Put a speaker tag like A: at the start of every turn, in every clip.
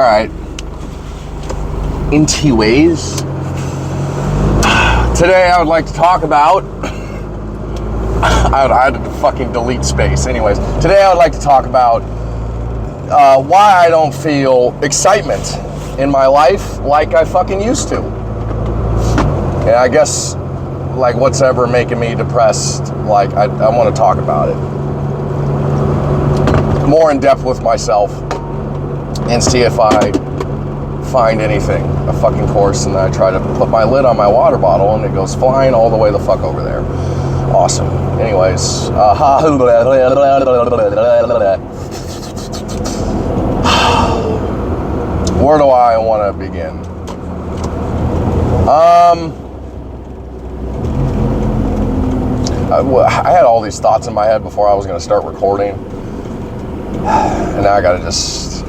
A: Alright. Inty ways. Today I would like to talk about... I had to fucking delete space. Anyways, today I would like to talk about why I don't feel excitement in my life like I fucking used to. And I guess, like, what's ever making me depressed, like, I want to talk about it. More in depth with myself. And see if I find anything, a fucking course, and then I try to put my lid on my water bottle and it goes flying all the way the fuck over there. Awesome. Anyways, where do I want to begin? I had all these thoughts in my head before I was going to start recording, and now I got to just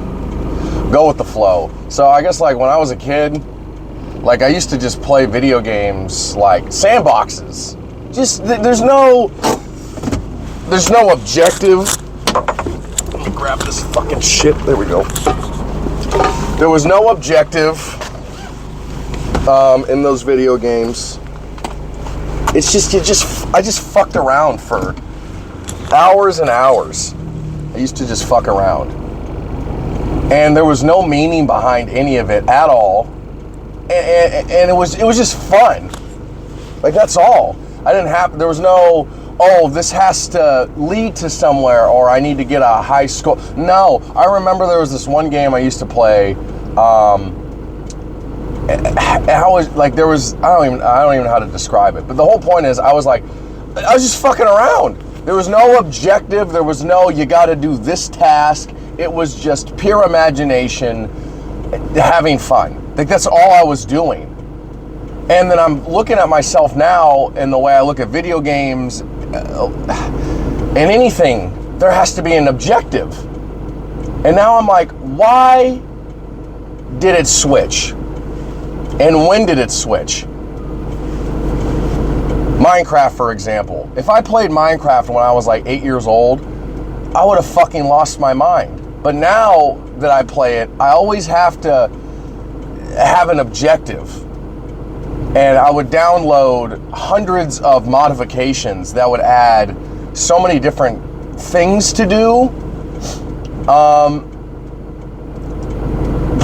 A: go with the flow. So I guess, like, when I was a kid, like, I used to just play video games like sandboxes. Just there's no objective. Let me grab this fucking shit. There we go. There was no objective in those video games. It's just I just fucked around for hours and hours. I used to just fuck around. And there was no meaning behind any of it at all. And it was just fun. Like, that's all. There was no, oh, this has to lead to somewhere, or I need to get a high score. No, I remember there was this one game I used to play. And I was like, I don't even know how to describe it. But the whole point is, I was just fucking around. There was no objective. There was no, you got to do this task. It was just pure imagination, having fun. Like, that's all I was doing. And then I'm looking at myself now, and the way I look at video games and anything, there has to be an objective. And now I'm like, why did it switch? And when did it switch? Minecraft, for example. If I played Minecraft when I was like 8 years old, I would have fucking lost my mind. But now that I play it, I always have to have an objective. And I would download hundreds of modifications that would add so many different things to do. But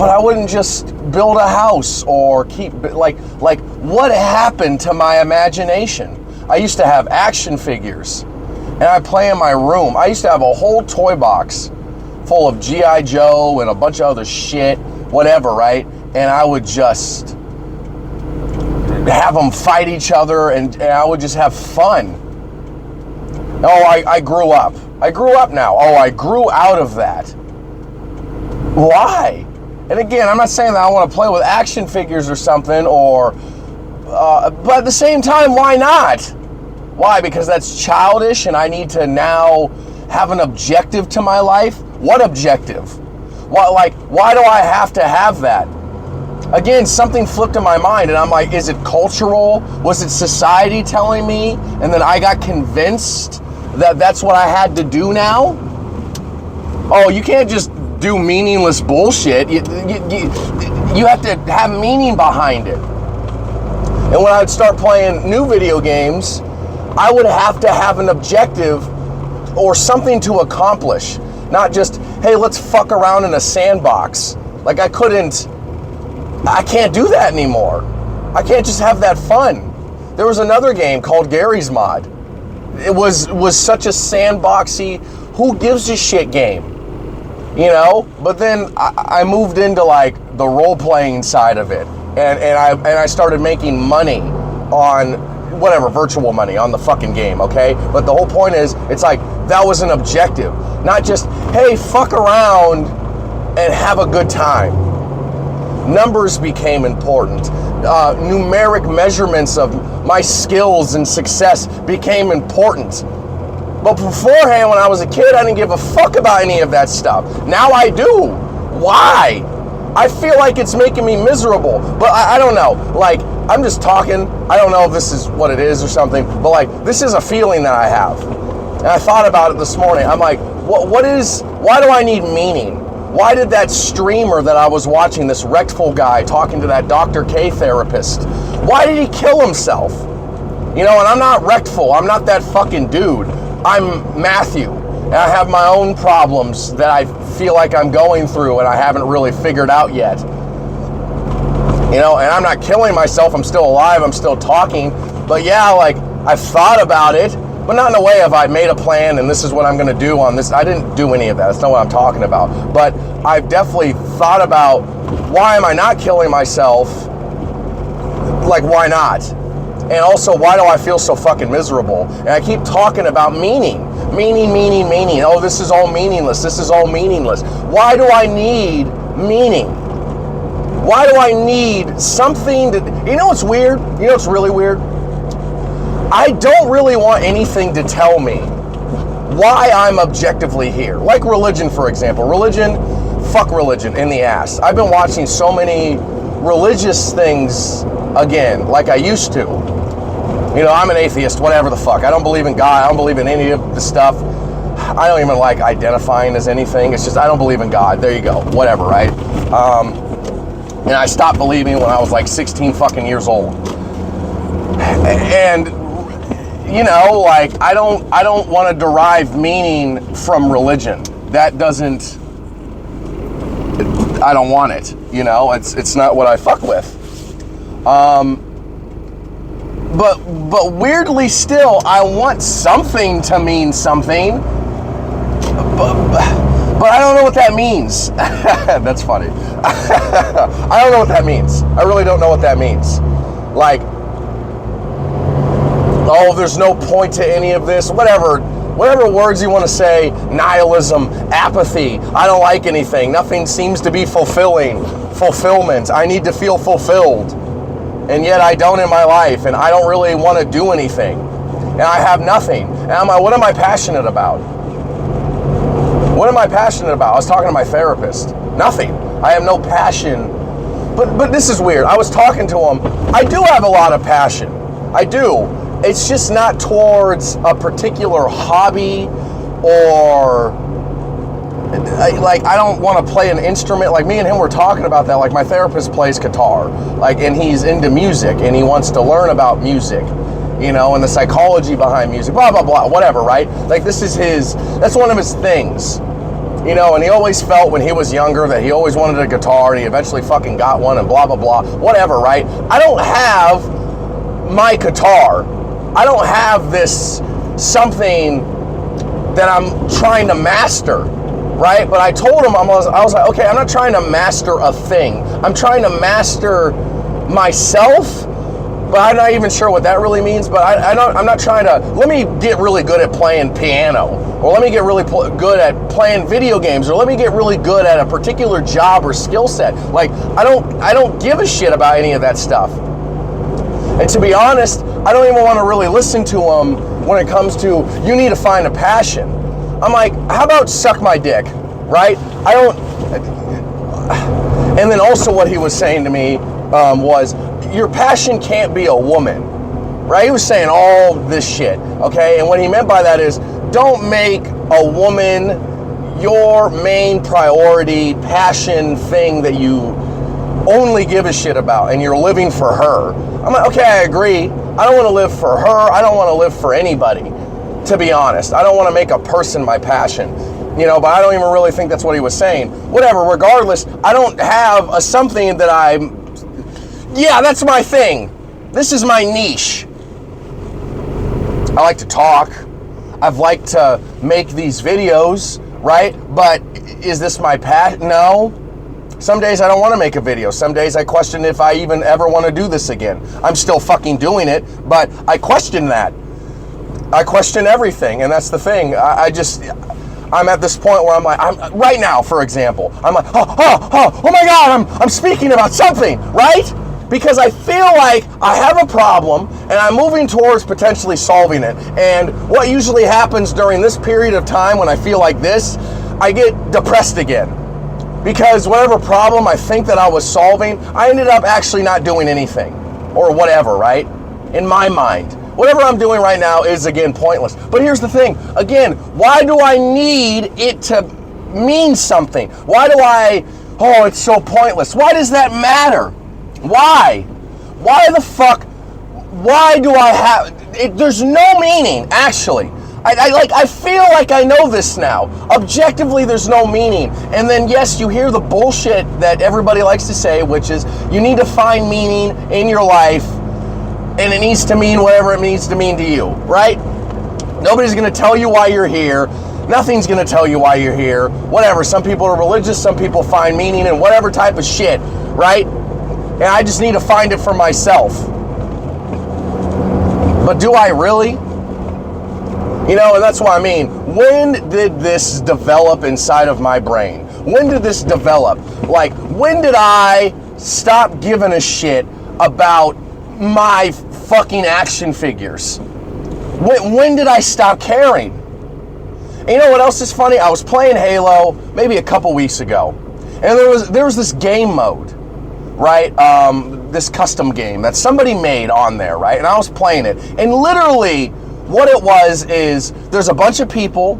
A: I wouldn't just build a house or keep, like what happened to my imagination? I used to have action figures, and I play in my room. I used to have a whole toy box full of G.I. Joe and a bunch of other shit, whatever, right? And I would just have them fight each other, and I would just have fun. Oh, I grew up. I grew up now. Oh, I grew out of that. Why? And again, I'm not saying that I want to play with action figures or something, but at the same time, why not? Why? Because that's childish, and I need to now have an objective to my life? What objective? Why do I have to have that? Again, something flipped in my mind, and I'm like, is it cultural? Was it society telling me? And then I got convinced that that's what I had to do now? Oh, you can't just do meaningless bullshit. You have to have meaning behind it. And when I'd start playing new video games, I would have to have an objective or something to accomplish. Not just, hey, let's fuck around in a sandbox. Like, I can't do that anymore. I can't just have that fun. There was another game called Garry's Mod. It was such a sandboxy, who gives a shit game, you know? But then I moved into, like, the role-playing side of it, and I started making money on whatever, virtual money on the fucking game, okay? But the whole point is, it's like, that was an objective, not just, hey, fuck around and have a good time. Numbers became important. Numeric measurements of my skills and success became important. But beforehand, when I was a kid, I didn't give a fuck about any of that stuff. Now I do. Why? I feel like it's making me miserable. But I don't know. Like, I'm just talking. I don't know if this is what it is or something. But, like, this is a feeling that I have. And I thought about it this morning. I'm like, why do I need meaning? Why did that streamer that I was watching, this Rectful guy talking to that Dr. K therapist, why did he kill himself? You know, and I'm not Rectful. I'm not that fucking dude. I'm Matthew. And I have my own problems that I feel like I'm going through and I haven't really figured out yet. You know, and I'm not killing myself. I'm still alive. I'm still talking. But yeah, like, I've thought about it, but not in a way of I made a plan and this is what I'm going to do on this. I didn't do any of that. That's not what I'm talking about. But I've definitely thought about, why am I not killing myself? Like, why not? And also, why do I feel so fucking miserable? And I keep talking about meaning. Meaning. Oh, this is all meaningless. This is all meaningless. Why do I need meaning? Why do I need something to... You know what's weird? You know what's really weird? I don't really want anything to tell me why I'm objectively here. Like religion, for example. Religion, fuck religion in the ass. I've been watching so many religious things again, like I used to. You know, I'm an atheist, whatever the fuck. I don't believe in God. I don't believe in any of the stuff. I don't even like identifying as anything. It's just I don't believe in God. There you go. Whatever, right? And I stopped believing when I was like 16 fucking years old. And you know, like I don't want to derive meaning from religion. That doesn't. I don't want it. You know, it's not what I fuck with. But weirdly still, I want something to mean something. But I don't know what that means. That's funny. I don't know what that means. I really don't know what that means. Like, oh, there's no point to any of this. Whatever words you want to say. Nihilism, apathy. I don't like anything. Nothing seems to be fulfillment. I need to feel fulfilled. And yet I don't in my life. And I don't really want to do anything. And I have nothing. And I'm like, what am I passionate about? What am I passionate about? I was talking to my therapist. Nothing. I have no passion. But this is weird. I was talking to him. I do have a lot of passion. I do. It's just not towards a particular hobby or like I don't want to play an instrument. Like me and him were talking about that. Like my therapist plays guitar. Like, and he's into music and he wants to learn about music. You know, and the psychology behind music, blah, blah, blah, whatever, right? Like that's one of his things, you know, and he always felt when he was younger that he always wanted a guitar and he eventually fucking got one and blah, blah, blah, whatever, right? I don't have my guitar. I don't have this something that I'm trying to master, right? But I told him, I was like, okay, I'm not trying to master a thing. I'm trying to master myself. But I'm not even sure what that really means. But I'm not trying to, let me get really good at playing piano. Or let me get really good at playing video games. Or let me get really good at a particular job or skill set. Like, I don't give a shit about any of that stuff. And to be honest, I don't even want to really listen to him when it comes to, you need to find a passion. I'm like, how about suck my dick, right? And then also what he was saying to me was, your passion can't be a woman, right? He was saying all this shit, okay? And what he meant by that is, don't make a woman your main priority, passion thing that you only give a shit about, and you're living for her. I'm like, okay, I agree. I don't want to live for her. I don't want to live for anybody, to be honest. I don't want to make a person my passion, you know, but I don't even really think that's what he was saying. Whatever, regardless, I don't have a something that yeah, that's my thing. This is my niche. I like to talk. I've liked to make these videos, right? But is this my passion? No. Some days I don't want to make a video. Some days I question if I even ever want to do this again. I'm still fucking doing it, but I question that. I question everything, and that's the thing. I'm at this point where I'm like, right now, for example, I'm like, oh my God, I'm speaking about something, right? Because I feel like I have a problem and I'm moving towards potentially solving it. And what usually happens during this period of time when I feel like this, I get depressed again. Because whatever problem I think that I was solving, I ended up actually not doing anything. Or whatever, right? In my mind. Whatever I'm doing right now is, again, pointless. But here's the thing. Again, why do I need it to mean something? Why do oh, it's so pointless. Why does that matter? Why? Why the fuck? Why do I have, there's no meaning, actually. I feel like I know this now. Objectively, there's no meaning. And then, yes, you hear the bullshit that everybody likes to say, which is you need to find meaning in your life, and it needs to mean whatever it needs to mean to you, right? Nobody's going to tell you why you're here. Nothing's going to tell you why you're here. Whatever. Some people are religious. Some people find meaning in whatever type of shit, right? And I just need to find it for myself. But do I really? You know, and that's what I mean. When did this develop inside of my brain? When did this develop? Like, when did I stop giving a shit about my fucking action figures? When did I stop caring? And you know what else is funny? I was playing Halo maybe a couple weeks ago, and there was this game mode, right? This custom game that somebody made on there, right? And I was playing it, and literally what it was is there's a bunch of people.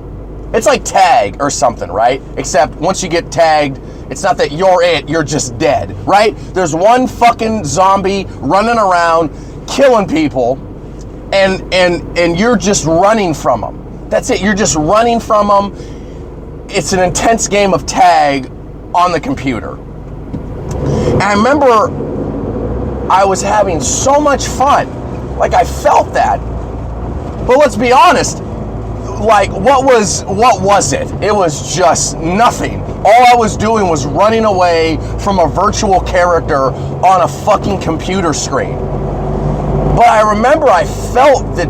A: It's like tag or something, right? Except once you get tagged, it's not that you're just dead, right? There's one fucking zombie running around killing people, and you're just running from them. That's it. You're just running from them. It's an intense game of tag on the computer. And I remember I was having so much fun. Like, I felt that. But let's be honest, like, what was it? It was just nothing. All I was doing was running away from a virtual character on a fucking computer screen. But I remember I felt the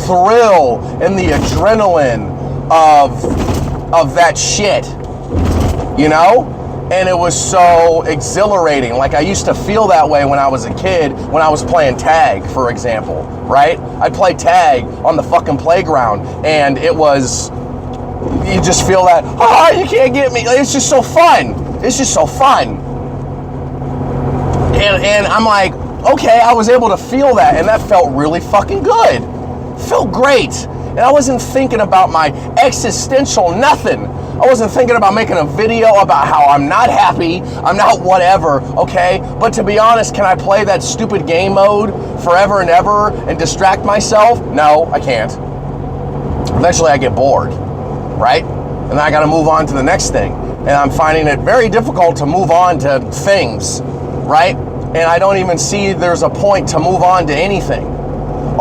A: thrill and the adrenaline of that shit, you know? And it was so exhilarating. Like, I used to feel that way when I was a kid, when I was playing tag, for example, right? I'd play tag on the fucking playground, and it was, you just feel that, you can't get me. It's just so fun. It's just so fun. And I'm like, okay, I was able to feel that, and that felt really fucking good. Felt great. And I wasn't thinking about my existential nothing. I wasn't thinking about making a video about how I'm not happy, I'm not whatever, okay? But to be honest, can I play that stupid game mode forever and ever and distract myself? No, I can't. Eventually I get bored, right? And then I gotta move on to the next thing. And I'm finding it very difficult to move on to things, right? And I don't even see there's a point to move on to anything.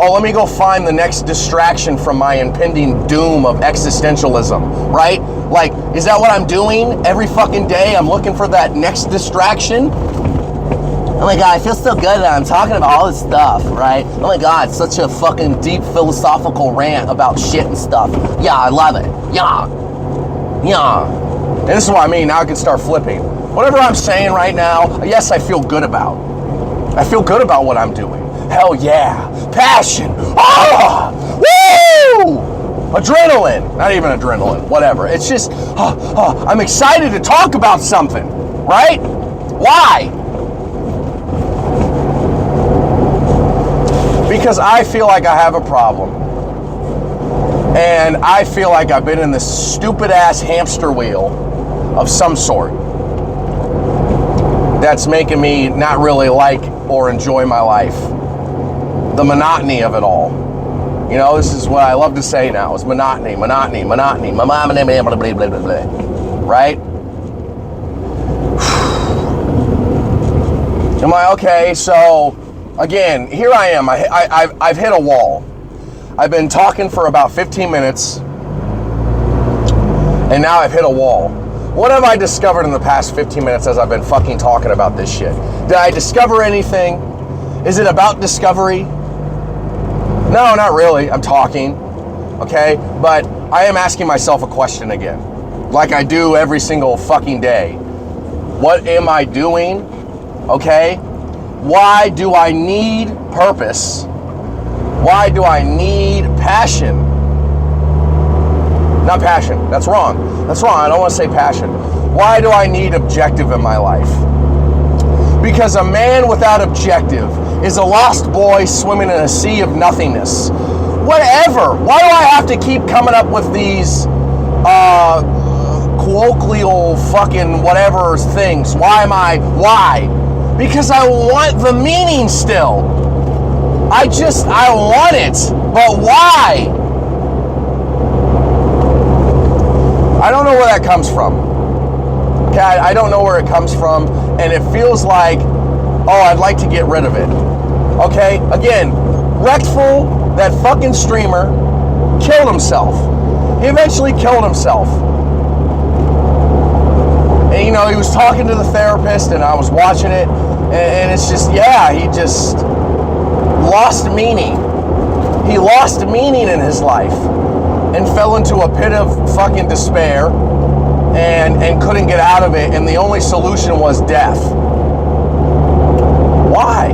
A: Oh, let me go find the next distraction from my impending doom of existentialism, right? Like, is that what I'm doing every fucking day? I'm looking for that next distraction? Oh my God, I feel so good that I'm talking about all this stuff, right? Oh my God, such a fucking deep philosophical rant about shit and stuff. Yeah, I love it. Yeah. And this is what I mean. Now I can start flipping. Whatever I'm saying right now, yes, I feel good about. I feel good about what I'm doing. Hell yeah. Passion. Woo! Adrenaline. Not even adrenaline. Whatever. It's just, I'm excited to talk about something. Right? Why? Because I feel like I have a problem. And I feel like I've been in this stupid ass hamster wheel of some sort that's making me not really like or enjoy my life. The monotony of it all. You know, this is what I love to say now, is monotony. Right? I'm like, okay, so, again, here I am. I've hit a wall. I've been talking for about 15 minutes, and now I've hit a wall. What have I discovered in the past 15 minutes as I've been fucking talking about this shit? Did I discover anything? Is it about discovery? No, not really. I'm talking, okay? But I am asking myself a question again, like I do every single fucking day. What am I doing, okay? Why do I need purpose? Why do I need passion? Not passion. That's wrong. That's wrong. I don't want to say passion. Why do I need objective in my life? Because a man without objective is a lost boy swimming in a sea of nothingness. Whatever. Why do I have to keep coming up with these colloquial fucking whatever things. Why? Because I want the meaning still. I want it. But why? I don't know where that comes from. Okay, I don't know where it comes from, and it feels like, I'd like to get rid of it. Okay, again, Wreckful, that fucking streamer, killed himself. He eventually killed himself. And, he was talking to the therapist, and I was watching it, and it's just, he just lost meaning. He lost meaning in his life and fell into a pit of fucking despair and couldn't get out of it, and the only solution was death. Why?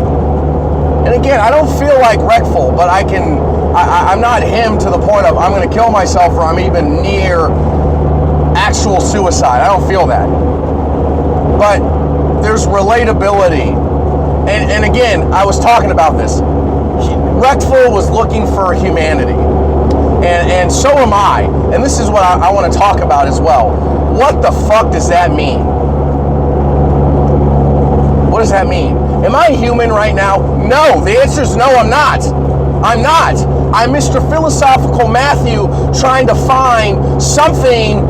A: And again, I don't feel like Wreckful, but I'm not him to the point of I'm going to kill myself or I'm even near actual suicide. I don't feel that. But there's relatability. And again, I was talking about this. Wreckful was looking for humanity. And so am I. And this is what I want to talk about as well. What the fuck does that mean? What does that mean? Am I human right now? No. The answer is no, I'm not. I'm not. I'm Mr. Philosophical Matthew trying to find something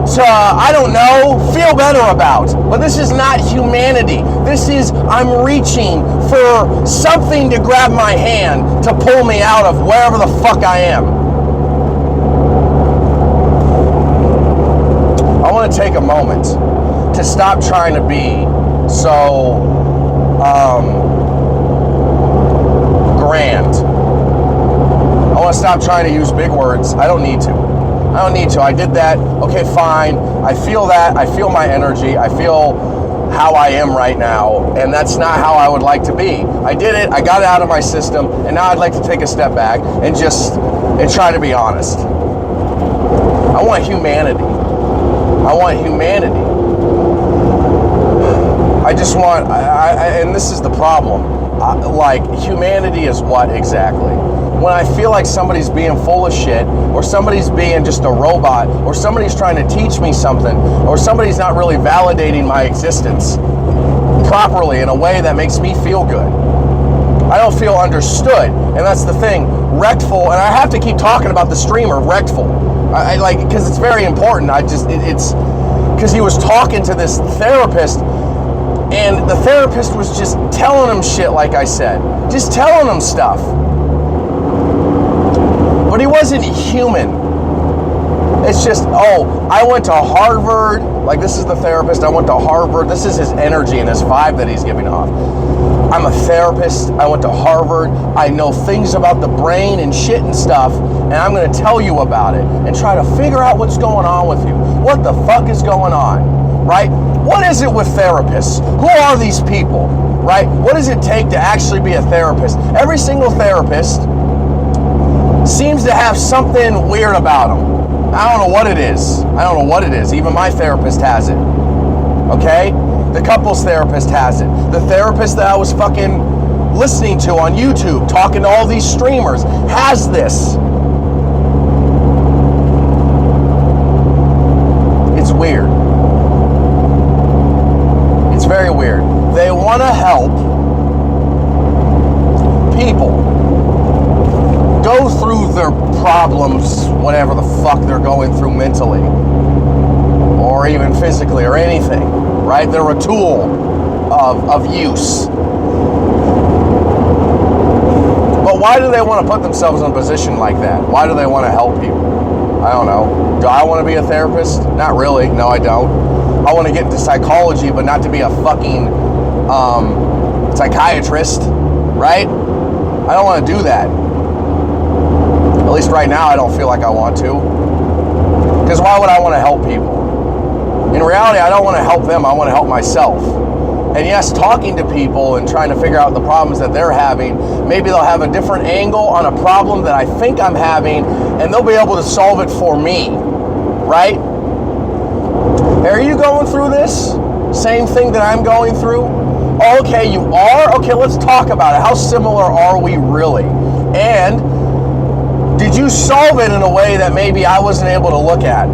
A: to, I don't know, feel better about. But this is not humanity. This is, I'm reaching for something to grab my hand to pull me out of wherever the fuck I am. I want to take a moment to stop trying to be so grand. I want to stop trying to use big words. I don't need to. I did that. Okay, fine. I feel that. I feel my energy. I feel how I am right now, and that's not how I would like to be. I did it. I got it out of my system, and now I'd like to take a step back and try to be honest. I want humanity. I just want, and this is the problem. Humanity is what exactly? When I feel like somebody's being full of shit, or somebody's being just a robot, or somebody's trying to teach me something, or somebody's not really validating my existence properly in a way that makes me feel good. I don't feel understood, and that's the thing. Wreckful, and I have to keep talking about the streamer, Wreckful. Because it's very important. It's because he was talking to this therapist, and the therapist was just telling him shit, like I said. Just telling him stuff. But he wasn't human. It's just, I went to Harvard. Like, this is the therapist. I went to Harvard. This is his energy and his vibe that he's giving off. I'm a therapist. I went to Harvard. I know things about the brain and shit and stuff, and I'm going to tell you about it and try to figure out what's going on with you. What the fuck is going on, right? What is it with therapists? Who are these people, right? What does it take to actually be a therapist? Every single therapist seems to have something weird about them. I don't know what it is. Even my therapist has it. Okay? The couples therapist has it. The therapist that I was fucking listening to on YouTube, talking to all these streamers, has this. It's weird. It's very weird. They want to help people go through their problems, whatever the fuck they're going through mentally, or even physically, or anything, right? They're a tool of use. But why do they want to put themselves in a position like that? Why do they want to help people? I don't know. Do I want to be a therapist? Not really. No, I don't. I want to get into psychology, but not to be a fucking psychiatrist, right? I don't want to do that. At least right now, I don't feel like I want to. Because why would I want to help people? In reality, I don't want to help them. I want to help myself. And yes, talking to people and trying to figure out the problems that they're having, maybe they'll have a different angle on a problem that I think I'm having, and they'll be able to solve it for me, right? Are you going through this? Same thing that I'm going through? Okay, you are? Okay, let's talk about it. How similar are we really? And did you solve it in a way that maybe I wasn't able to look at?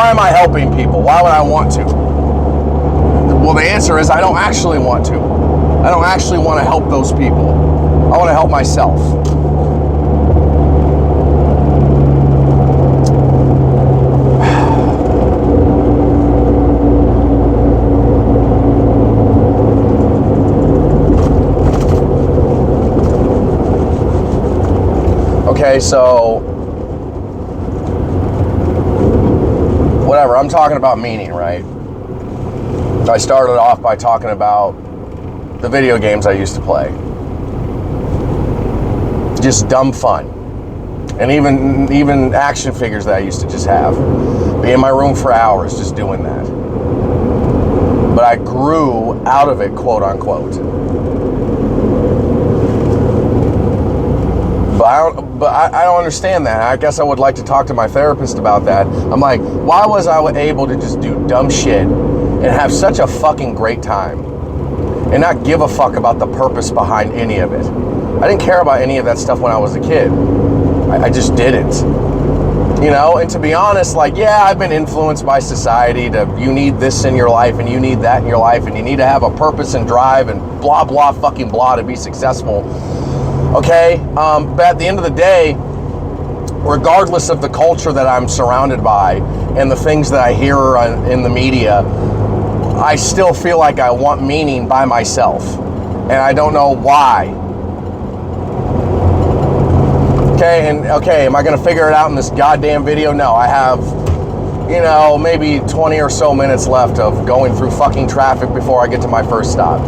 A: why am I helping people? Why would I want to? Well, the answer is I don't actually want to. I don't actually want to help those people. I want to help myself. Okay, so whatever, I'm talking about meaning, right? I started off by talking about the video games I used to play. Just dumb fun. And even action figures that I used to just have. Be in my room for hours just doing that. But I grew out of it, quote unquote. But I don't understand that. I guess I would like to talk to my therapist about that. I'm like, why was I able to just do dumb shit and have such a fucking great time and not give a fuck about the purpose behind any of it? I didn't care about any of that stuff when I was a kid. I just didn't. You know, and to be honest, like, yeah, I've been influenced by society to, you need this in your life and you need that in your life and you need to have a purpose and drive and blah, blah, fucking blah to be successful. Okay, but at the end of the day, regardless of the culture that I'm surrounded by and the things that I hear in the media, I still feel like I want meaning by myself. And I don't know why. Okay, am I going to figure it out in this goddamn video? No, I have, you know, maybe 20 or so minutes left of going through fucking traffic before I get to my first stop.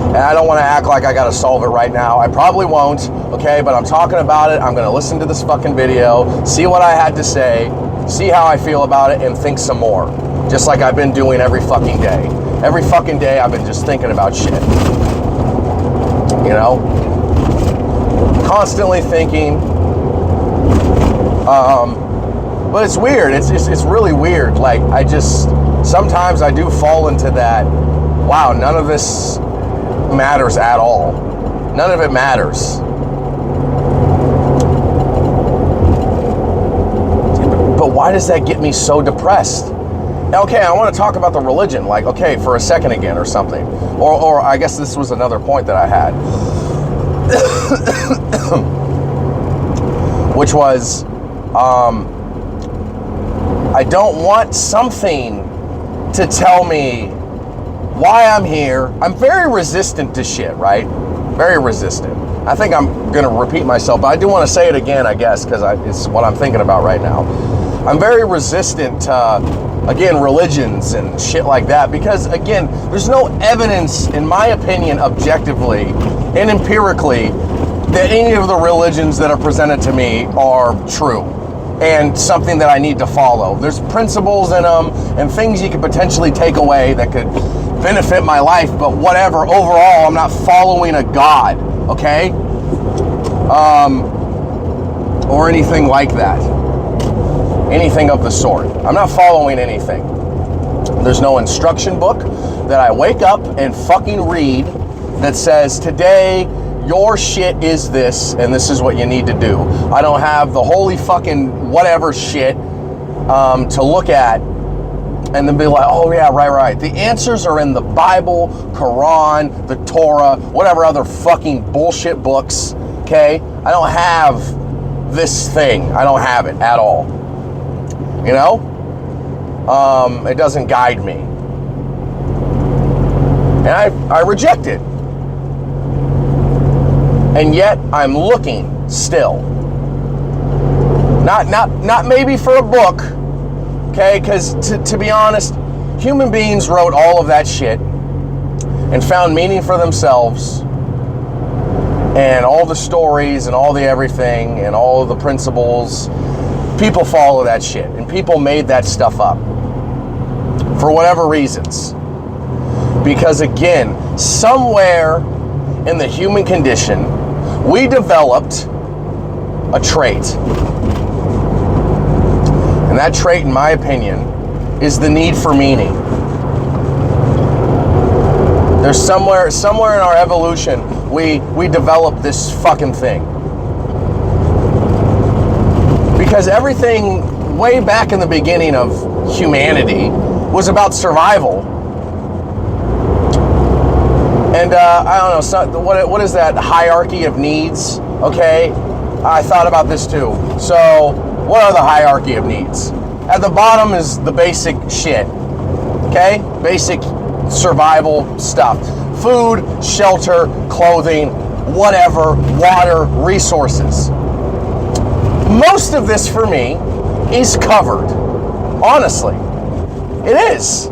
A: And I don't want to act like I got to solve it right now. I probably won't, okay? But I'm talking about it. I'm going to listen to this fucking video, see what I had to say, see how I feel about it, and think some more. Just like I've been doing every fucking day. Every fucking day I've been just thinking about shit. You know? Constantly thinking. But it's weird. It's really weird. Like, sometimes I do fall into that, wow, none of this matters at all. None of it matters. But why does that get me so depressed? Okay, I want to talk about the religion, like, okay, for a second again or something. Or I guess this was another point that I had. Which was, I don't want something to tell me why I'm here. I'm very resistant to shit, right? Very resistant. I think I'm going to repeat myself, but I do want to say it again, I guess, because it's what I'm thinking about right now. I'm very resistant to, again, religions and shit like that, because, again, there's no evidence, in my opinion, objectively and empirically, that any of the religions that are presented to me are true and something that I need to follow. There's principles in them and things you could potentially take away that could benefit my life, but whatever. Overall, I'm not following a god, okay? Or anything like that. Anything of the sort. I'm not following anything. There's no instruction book that I wake up and fucking read that says, today, your shit is this, and this is what you need to do. I don't have the holy fucking whatever shit to look at and then be like, oh yeah, right. The answers are in the Bible, Quran, the Torah, whatever other fucking bullshit books, okay? I don't have this thing. I don't have it at all. You know? It doesn't guide me. And I reject it. And yet I'm looking still. Not maybe for a book, okay? Because to be honest, human beings wrote all of that shit and found meaning for themselves, and all the stories and all the everything and all of the principles. People follow that shit, and people made that stuff up for whatever reasons. Because again, somewhere in the human condition, we developed a trait. And that trait, in my opinion, is the need for meaning. There's somewhere in our evolution, we developed this fucking thing. Because everything way back in the beginning of humanity was about survival. And I don't know, so what is that hierarchy of needs? Okay, I thought about this too. So what are the hierarchy of needs? At the bottom is the basic shit, okay? Basic survival stuff. Food, shelter, clothing, whatever, water, resources. Most of this for me is covered. Honestly, it is.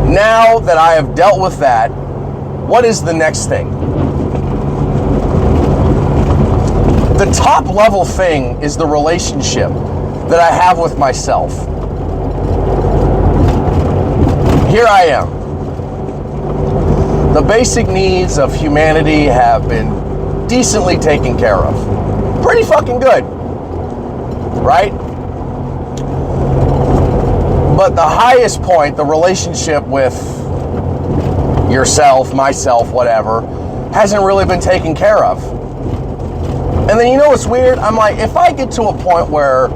A: Now that I have dealt with that, what is the next thing? The top level thing is the relationship that I have with myself. Here I am. The basic needs of humanity have been decently taken care of. Pretty fucking good, right? But the highest point, the relationship with yourself, myself, whatever, hasn't really been taken care of. And then you know what's weird? I'm like, if I get to a point where,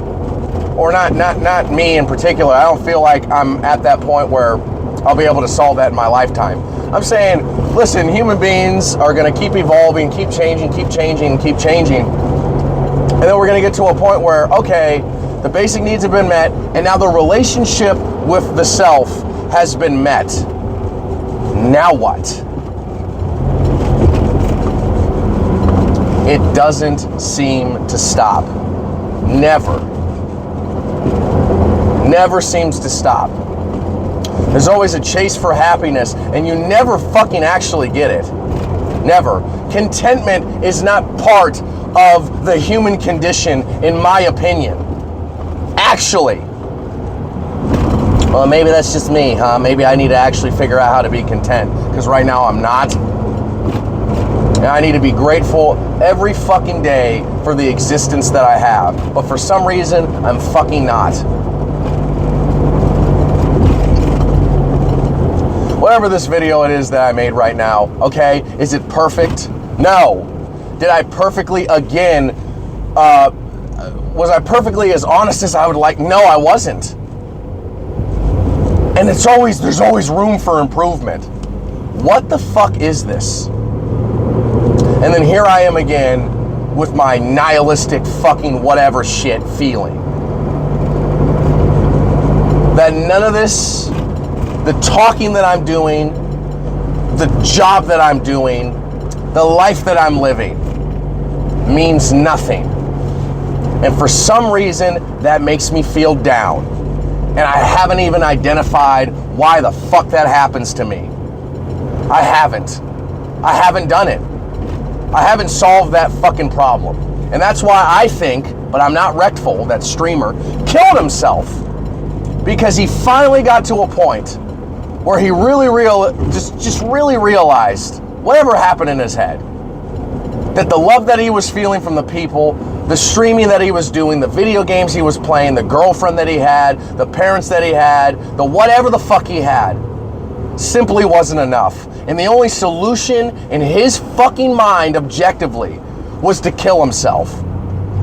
A: or not me in particular, I don't feel like I'm at that point where I'll be able to solve that in my lifetime. I'm saying, listen, human beings are going to keep evolving, keep changing, and keep changing. And then we're going to get to a point where, okay, the basic needs have been met, and now the relationship with the self has been met. Now what? It doesn't seem to stop. Never. Never seems to stop. There's always a chase for happiness, and you never fucking actually get it. Never. Contentment is not part of the human condition, in my opinion. Actually. Well, maybe that's just me, huh? Maybe I need to actually figure out how to be content, because right now I'm not. And I need to be grateful every fucking day for the existence that I have. But for some reason, I'm fucking not. Whatever this video it is that I made right now, okay, is it perfect? No. Did I perfectly, again, was I perfectly as honest as I would like? No, I wasn't. And there's always room for improvement. What the fuck is this? And then here I am again with my nihilistic fucking whatever shit feeling. That none of this, the talking that I'm doing, the job that I'm doing, the life that I'm living means nothing. And for some reason, that makes me feel down. And I haven't even identified why the fuck that happens to me. I haven't done it. I haven't solved that fucking problem. And that's why I think, but I'm not Rectful, that streamer, killed himself. Because he finally got to a point where he really really realized whatever happened in his head. That the love that he was feeling from the people, the streaming that he was doing, the video games he was playing, the girlfriend that he had, the parents that he had, the whatever the fuck he had, simply wasn't enough. And the only solution in his fucking mind, objectively, was to kill himself.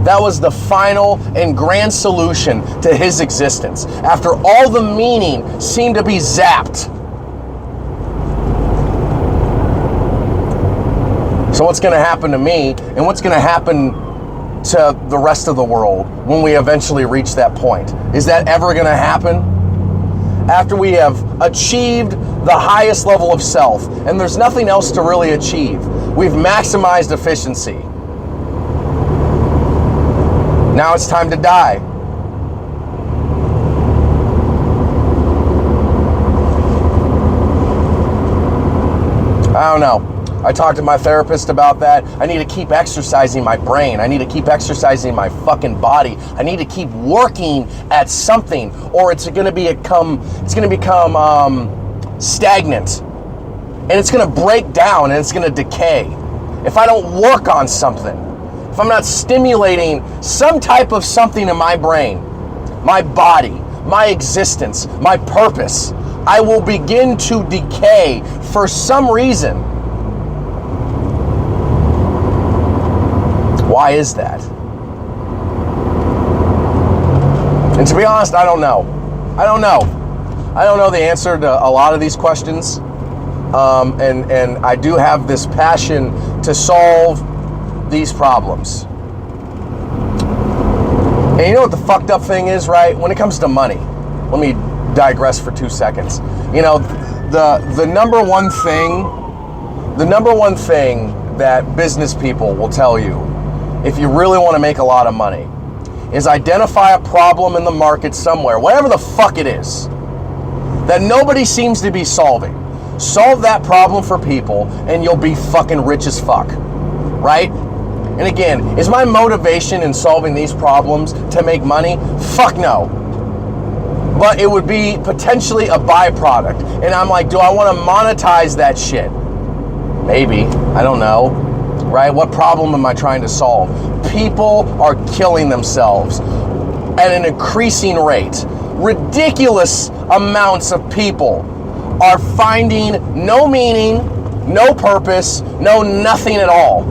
A: That was the final and grand solution to his existence. After all the meaning seemed to be zapped. So what's going to happen to me, and what's going to happen to the rest of the world when we eventually reach that point? Is that ever going to happen? After we have achieved the highest level of self, and there's nothing else to really achieve. We've maximized efficiency. Now it's time to die. I don't know. I talked to my therapist about that. I need to keep exercising my brain. I need to keep exercising my fucking body. I need to keep working at something, or it's going to become stagnant, and it's going to break down, and it's going to decay. If I don't work on something, if I'm not stimulating some type of something in my brain, my body, my existence, my purpose, I will begin to decay for some reason. Why is that? And to be honest, I don't know. I don't know the answer to a lot of these questions. And I do have this passion to solve these problems. And you know what the fucked up thing is, right? When it comes to money, let me digress for 2 seconds. You know, the number one thing that business people will tell you if you really want to make a lot of money is identify a problem in the market somewhere, whatever the fuck it is, that nobody seems to be solving. Solve that problem for people and you'll be fucking rich as fuck, right? And again, is my motivation in solving these problems to make money? Fuck no. But it would be potentially a byproduct. And I'm like, do I want to monetize that shit? Maybe. I don't know. Right? What problem am I trying to solve? People are killing themselves at an increasing rate. Ridiculous amounts of people are finding no meaning, no purpose, no nothing at all.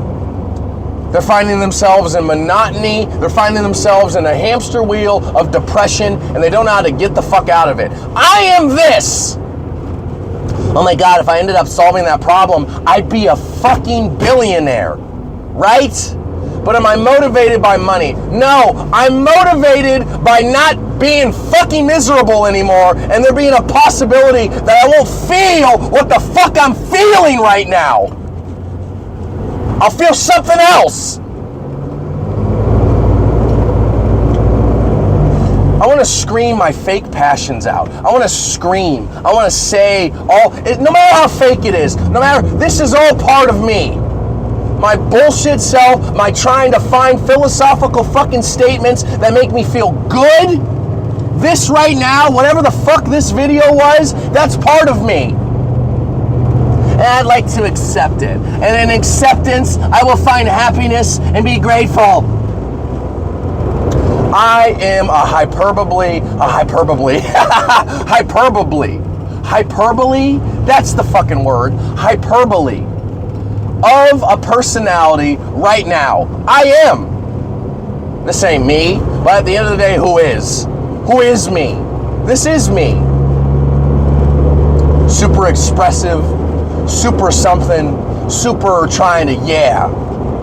A: They're finding themselves in monotony. They're finding themselves in a hamster wheel of depression, and they don't know how to get the fuck out of it. I am this. Oh my God, if I ended up solving that problem, I'd be a fucking billionaire, right? But am I motivated by money? No, I'm motivated by not being fucking miserable anymore, and there being a possibility that I won't feel what the fuck I'm feeling right now. I'll feel something else. I want to scream my fake passions out. I want to scream. I want to say no matter how fake it is, no matter, this is all part of me. My bullshit self, my trying to find philosophical fucking statements that make me feel good. This right now, whatever the fuck this video was, that's part of me. And I'd like to accept it. And in acceptance, I will find happiness and be grateful. I am a hyperbole, that's the fucking word, hyperbole of a personality right now. I am. This ain't me, but at the end of the day, who is? Who is me? This is me. Super expressive, super something, super trying to,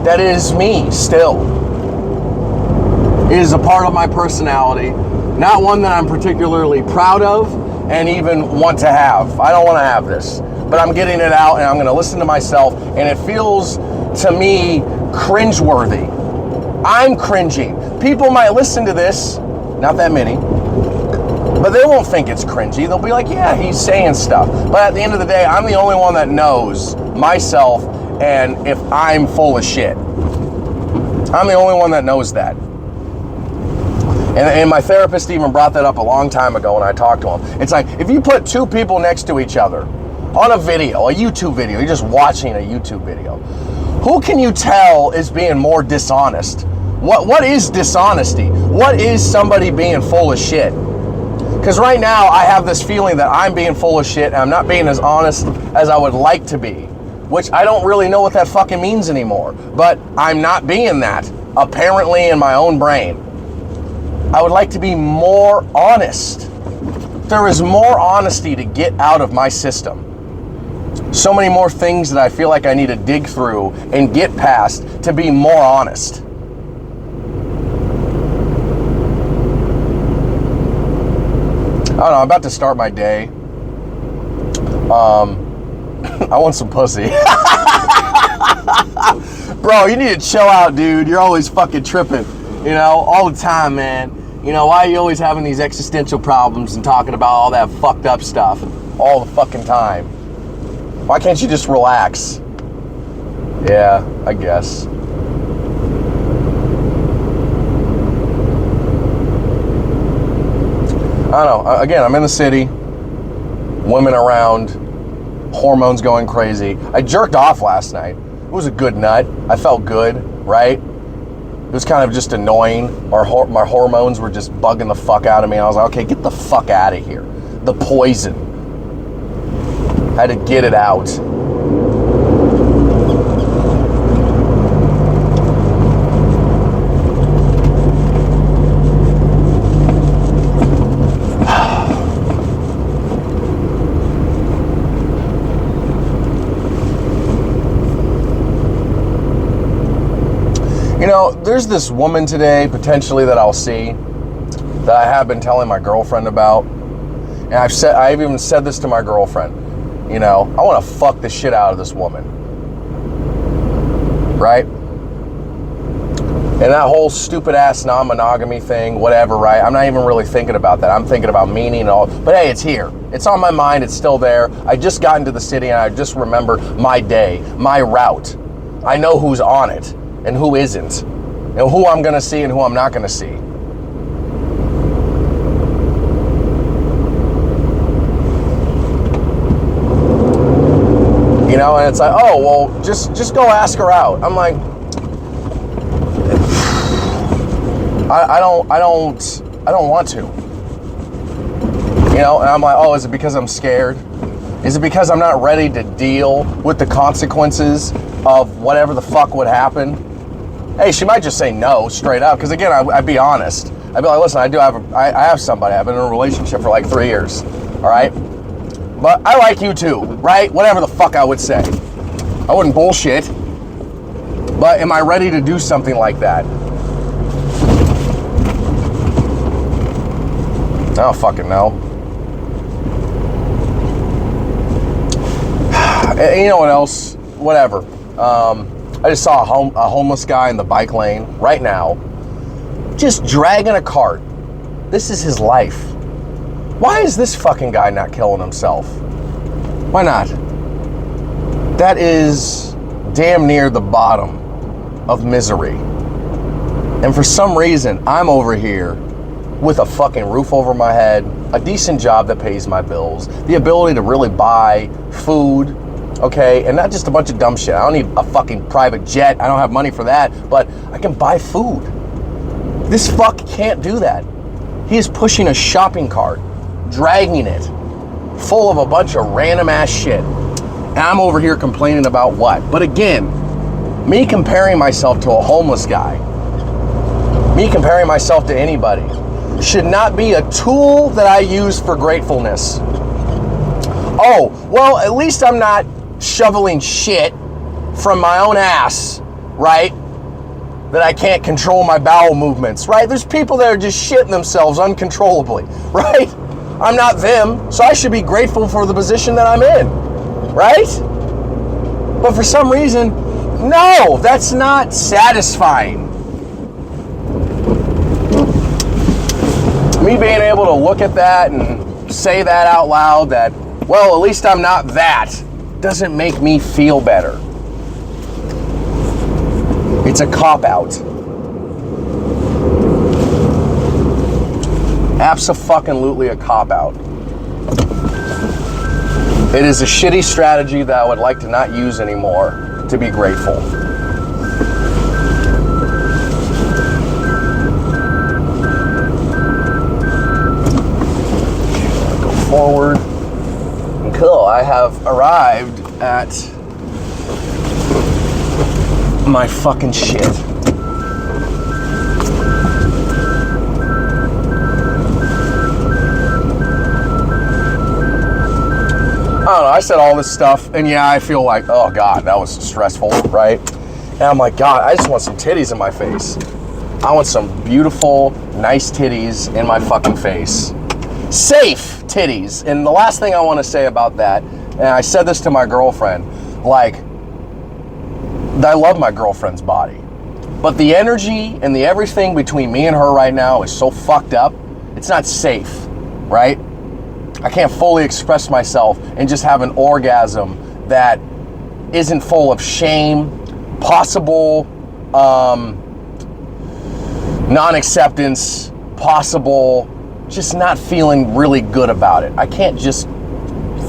A: that is me still. It is a part of my personality, not one that I'm particularly proud of and even want to have. I don't want to have this, but I'm getting it out and I'm going to listen to myself, and it feels to me cringeworthy. I'm cringing. People might listen to this, not that many, but they won't think it's cringy. They'll be like, yeah, he's saying stuff. But at the end of the day, I'm the only one that knows myself and if I'm full of shit. I'm the only one that knows that. And my therapist even brought that up a long time ago when I talked to him. It's like, if you put two people next to each other on a video, a YouTube video, you're just watching a YouTube video, who can you tell is being more dishonest? What is dishonesty? What is somebody being full of shit? Because right now I have this feeling that I'm being full of shit and I'm not being as honest as I would like to be, which I don't really know what that fucking means anymore. But I'm not being that, apparently, in my own brain. I would like to be more honest. There is more honesty to get out of my system. So many more things that I feel like I need to dig through and get past to be more honest. I don't know, I'm about to start my day. I want some pussy. Bro, you need to chill out, dude. You're always fucking tripping, all the time, man. Why are you always having these existential problems and talking about all that fucked up stuff all the fucking time? Why can't you just relax? Yeah, I guess. I don't know. Again, I'm in the city, women around, hormones going crazy. I jerked off last night. It was a good nut. I felt good, right? It was kind of just annoying. My hormones were just bugging the fuck out of me. I was like, okay, get the fuck out of here. The poison. I had to get it out. there's this woman today, potentially, that I'll see, that I have been telling my girlfriend about. And I've even said this to my girlfriend. I want to fuck the shit out of this woman. Right? And that whole stupid ass non-monogamy thing, whatever, right? I'm not even really thinking about that. I'm thinking about meaning and all. But hey, it's here. It's on my mind. It's still there. I just got into the city and I just remember my day, my route. I know who's on it and who isn't, and who I'm going to see and who I'm not going to see. And it's like, oh, well, just go ask her out. I'm like, I don't want to. And I'm like, oh, is it because I'm scared? Is it because I'm not ready to deal with the consequences of whatever the fuck would happen? Hey, she might just say no straight up. Because again, I'd be honest. I'd be like, listen, I have somebody. I've been in a relationship for like 3 years. All right. But I like you too, right? Whatever the fuck I would say. I wouldn't bullshit. But am I ready to do something like that? I don't fucking know. And you know what else? Whatever. I just saw a homeless guy in the bike lane right now, just dragging a cart. This is his life. Why is this fucking guy not killing himself? Why not? That is damn near the bottom of misery. And for some reason, I'm over here with a fucking roof over my head, a decent job that pays my bills, the ability to really buy food, okay? And not just a bunch of dumb shit. I don't need a fucking private jet. I don't have money for that, but I can buy food. This fuck can't do that. He is pushing a shopping cart, dragging it, full of a bunch of random ass shit. And I'm over here complaining about what? But again, me comparing myself to a homeless guy, me comparing myself to anybody, should not be a tool that I use for gratefulness. Oh, well, at least I'm not shoveling shit from my own ass, right? That I can't control my bowel movements, right? There's people that are just shitting themselves uncontrollably, right? I'm not them, so I should be grateful for the position that I'm in, right? But for some reason, no, that's not satisfying. Me being able to look at that and say that out loud, that, well, at least I'm not that, doesn't make me feel better. It's a cop-out. Abso-fucking-lutely a cop-out. It is a shitty strategy that I would like to not use anymore to be grateful. Go forward. Cool, I have arrived at my fucking shit. I don't know, I said all this stuff, and yeah, I feel like, oh God, that was stressful, right? And I'm like, God, I just want some titties in my face. I want some beautiful, nice titties in my fucking face. Safe titties. And the last thing I want to say about that, and I said this to my girlfriend, like, I love my girlfriend's body, but the energy and the everything between me and her right now is so fucked up, it's not safe, right? I can't fully express myself and just have an orgasm that isn't full of shame, possible non-acceptance, possible just not feeling really good about it. I can't just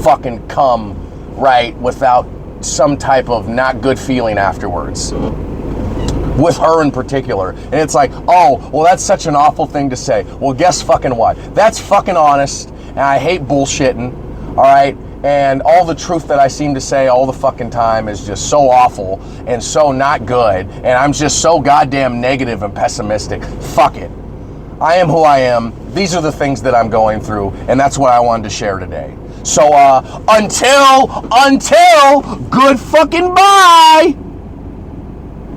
A: fucking come right without some type of not good feeling afterwards. With her in particular. And it's like, oh, well, that's such an awful thing to say. Well, guess fucking what? That's fucking honest, and I hate bullshitting, all right? And all the truth that I seem to say all the fucking time is just so awful and so not good, and I'm just so goddamn negative and pessimistic. Fuck it. I am who I am. These are the things that I'm going through, and that's what I wanted to share today. So, until, good fucking bye!